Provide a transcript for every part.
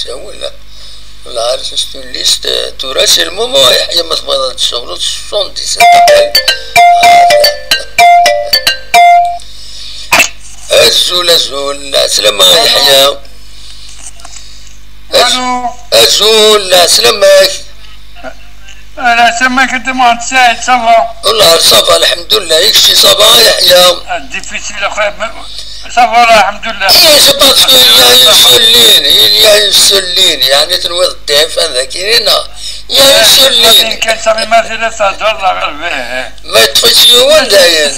ولا ولا عارف شنو ليست تراسل ماما يحيى ما تبغى تشغل 77 الزول السلام يحيى الزول السلام لا سماك انت ما تساعد صفا والله صفا الحمد لله يكشي صفا يحيى ديفيسيل اخويا صفا الحمد لله ايه صفا يا يسلين يعني تنوض الضيف هذاك هنا يا يسلين كان سامي ما زال صدر الله غير ما يطفيش يوان داير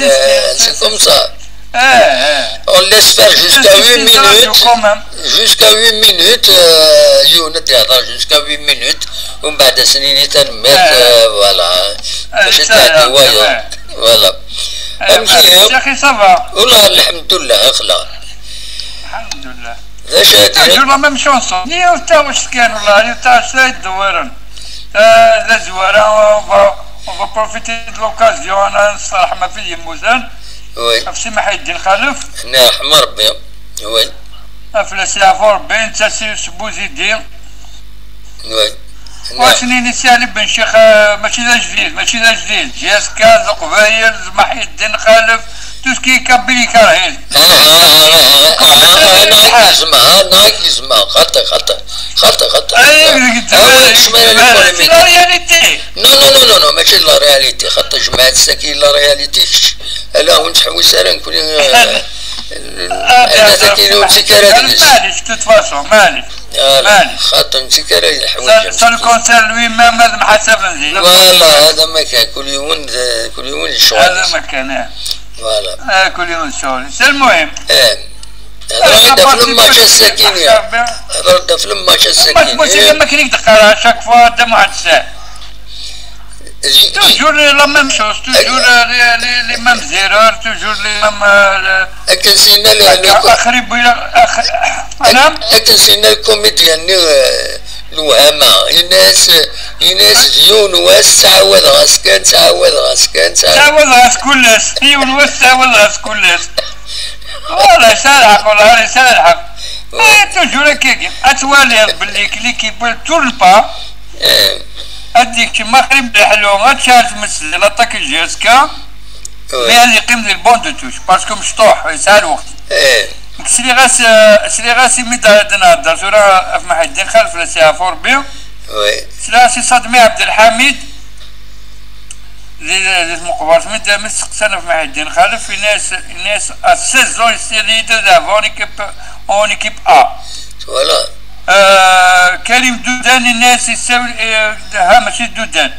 سي كوم سا on laisse faire jusqu'à 8 minutes jusqu'à 8 minutes يونا تهضر jusqu'à 8 minutes ومن بعد سنين تنمت فوالا باش تعدي وايا فوالا يا اخي صافا والله الحمد لله اخلا الحمد لله ذاش هادي والله ما مشونصو ني وتا واش كان والله تا سايد دوارن لا زواره on va profiter de l'occasion انا الصراحه ما في يموزان وي في محي الدين خلف هنا حمر ربي وي افلاسي افور بين تاسي سبوزي الدين وي واشني نسالي بن شيخ ماشي ذا جديد جاسكا القبايل محي الدين خلف توسكي كابيلي كرهين ناك يسمع خطا لا رياليتي نو ماشي لا رياليتي خطا جماعة الساكين لا رياليتي الا هو نتحوي سارا نكون انا ساكن ومسكرة معليش تتفاصل معليش خاطر مسكرة الحوايج سال كونسير لوي ما هذا محسب نزيد والله هذا ما كان كل يوم الشغل هذا ما كان فوالا كل يوم الشغل المهم هذا في الماتش الساكن هذا في الماتش الساكن ما كان يدقر شاك فوا دم واحد الساعة toujours la même chose, toujours les mêmes erreurs, toujours les mêmes. أكنسينا أكنسينا الكوميديان الوهامة الناس ديون واس تعاود غاس كان تعاود غاس كلش ديون واس تعاود غاس كلش والله سالحق والله سالحق توجور كيكي أتوالي باللي كيبول تورن با هاديك المغرب الحلو غاتشارج مسل لاطاك الجاسكا مي هادي قيم البون دو توش باسكو مشطوح يسعى الوقت سلي غاسي ميدا نهضر سورة في محي الدين خلف لسي افور بيو سلاسي صدمي عبد الحميد لي مقبر ميدا مسقسنا في محي الدين خلف الناس السيزون سيري دو دافون اون ايكيب ا فوالا كريم دودان الناس يساوي ها ماشي دودان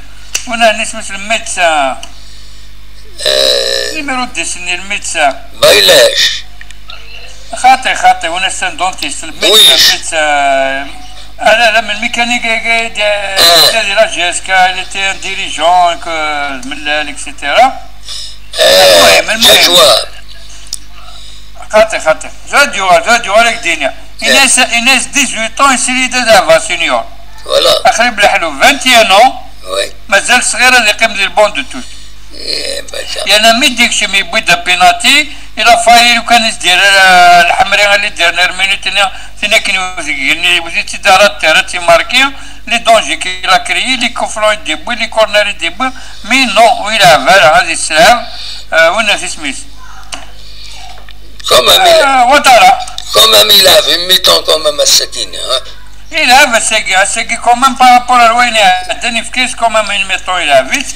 هنا ناس مثل الميدسان نيميرو 10 الميدسان بايلاش خاطي هنا سان دونتيست الميدسان انا من الميكانيك ديال لا جيسكا اللي تي ان ديريجون ملال اكسيتيرا المهم خاطي زاديو عليك الدنيا الناس 18 طون يسيري دابا سينيور فوالا اخرب الحلو 21 اون وي مازال صغيره اللي قيم لي البون دو توش لان مي ديكشي مي بيدا بيناتي الى فاير وكان يدير الحمري اللي دار مينوت تنا كاين وزيتي دارات تي ماركي لي دونجي كي لا كريي لي كوفرون ديبو لي كورنر ديبو مي نو ويلا هذه السلام والناس سميث وترى quand même il avait mis tant quand même السكينة il avait السكي quand même par rapport à Wayne Denis Fkes quand même une méthode il a vite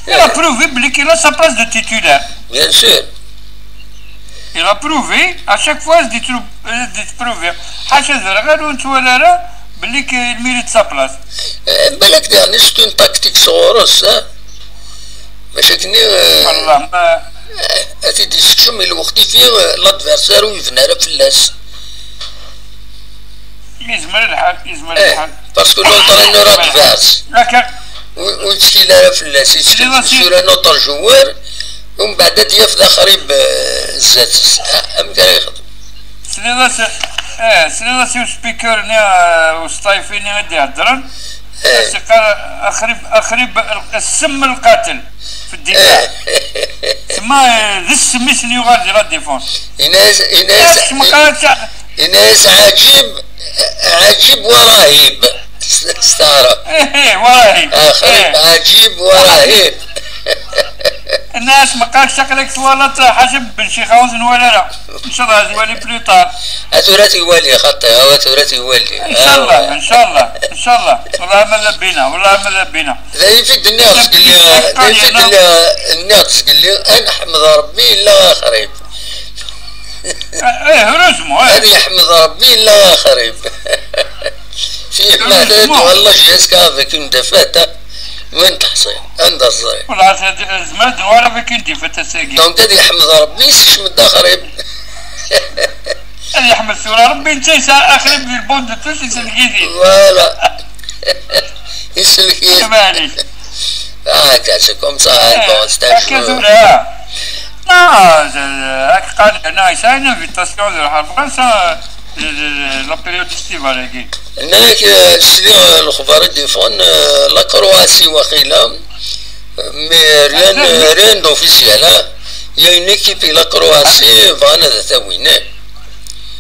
il a prouvé qu'il a sa place de titulaire bien sûr il a prouvé à chaque fois il dit prouver حاجة غير وانت ولا لا بلي il mérite sa place بالك يعني c'est une tactique صغيرة باش كني والله ما هاتي ديسكشن من الوقت فيه لادفيرسير ويفنى راه فلاس يزمر الحال باسكو لونترينور ادفيرس والمشكلة راه فلاس يسير نوتر جوار ومن بعد يفضى خريب الزات ام كان يخدم سليلاسي وسبيكر وسطايفيني غادي يهضرن اخرب السم القاتل في الدفاع تما ذي السميس اللي يغادي لا ديفونس إناس ناس عجيب ورهيب استعرف. ورهيب. عجيب ورهيب. الناس ما قالش شكلك تولط حسب بن شي خوزن ولا لا؟ ان شاء الله يولي بلوطار. ثلاثي يولي خطي هو ثلاثي يولي. ان شاء الله ان شاء الله ان شاء الله والله ما لبينا والله ما لبينا. لا يفيد الناس قال لي انا احمد ربي الا خريب. رسمو هذه يحمد ربي الا خريب. فيه مهدد والله جهازك هذاك مدفاتة وين تحصيل عند الصغير والله زمان ولا بك انت فتساقي دونك هذه يحمد ربي يشمد خريب. هذه يحمد سورة ربي انت اخرب في البوند توش يسلكيزي فوالا يسلكيزي معليش كاسا كوم سا هاكا ستاجور هاك قال انا يساين انفيتاسيون للحرب لا بيريود استيفال هكي هناك سلي الخبار ديفون لا كرواسي وخيلا مي ريان دوفيسيال يا اون ايكيب لا كرواسي فانا ذات وينه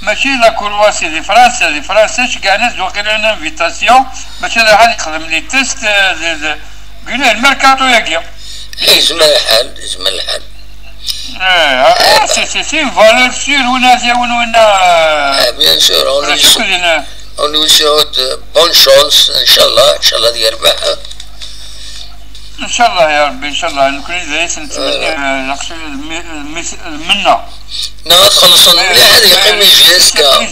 ماشي لا كرواسي دي فرنسا كاع ناس وقيلا لنا انفيتاسيون باش هذا واحد يخدم لي تيست قلنا الميركاتو ياكيا يزمل الحال سي فالور سير ونا بيان سور اون ويسعود بون شانس ان شاء الله يربح ان شاء الله يا ربي ان شاء الله نكون زي نتمنى منا تخلصون مليح هذا يقيم جيسكا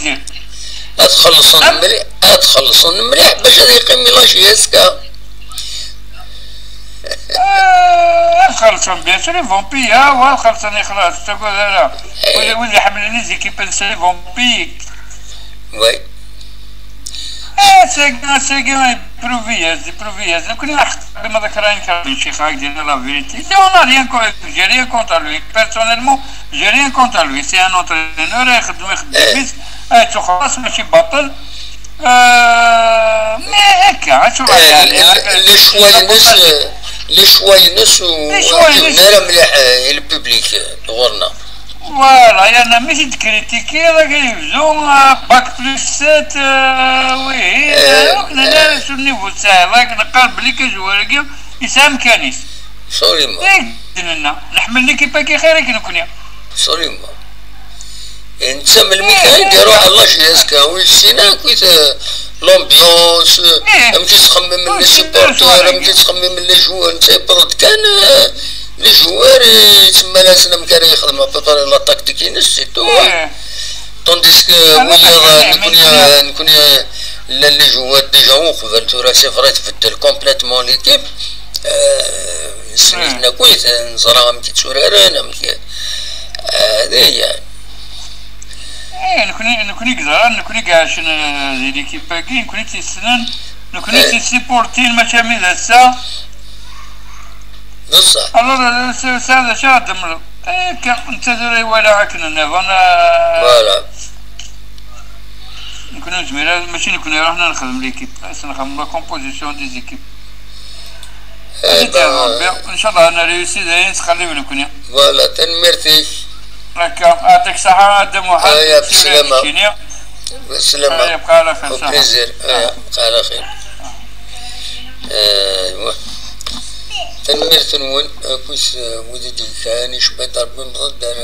تخلصون مليح باش هذا يقيم لا جيسكا خلصن بيان سور فامبي خلصن خلاص تقول لا ولي حملني زيكيب نسالي فامبي وي سيغا بروفياز نكون نحط بما ذكرين كان الشيخ ديالنا لا فيريتي سي اون ريان جي ريان كونتر لوي بيرسونيلمون جي ريان كونتر لوي سي ان اونترينور يخدم بيس خلاص ماشي باطل مي هكا شو يعني لي شوينس ونرى مليح البوبليك دورنا فوالا يعني ماشي تكريتيكي راك يفزو باك بلس 7 وي انا شو النيفو تاعي راك نقال بلي كجواركي يسام كانيس سوليما نحمل ليكيبا كي خيرك نكون سوليما انت من المكان يديروا على الله جهازك ويسينا كويت لومبيونس ماشي تخمم من لي سيبورتور ماشي تخمم من لي جوار انت برد كان لي جوار تما ناس كانوا يخدموا بطريقه لا تكتيكي سي تو طونديسك ويا نكون لي جوار ديجا وقبل ترى سي فري تبدل كومبليتمون ليكيب سميتنا كويس نزراهم كي تسوراران هذه هي نكوني كزران نكوني كاع شنو زي ليكيب باكي نكوني تيسنن نكوني تيسيبورتين ماشي مي هسا بصح الوغ هذا شادم كان انتظر ولا عكنا انا فوالا نكونو زميلا ماشي نكونو رحنا نخدم ليكيب نخدم لا كومبوزيسيون دي زيكيب ان شاء الله انا ريوسي زين تخليو نكون فوالا تنمرتي هكا يعطيك الصحة ادم واحد بالسلامة بالسلامة يبقى على خير وبليزير يبقى على خير ايوا تنمرت نون كويس ودي ثاني شبيت ربي مضد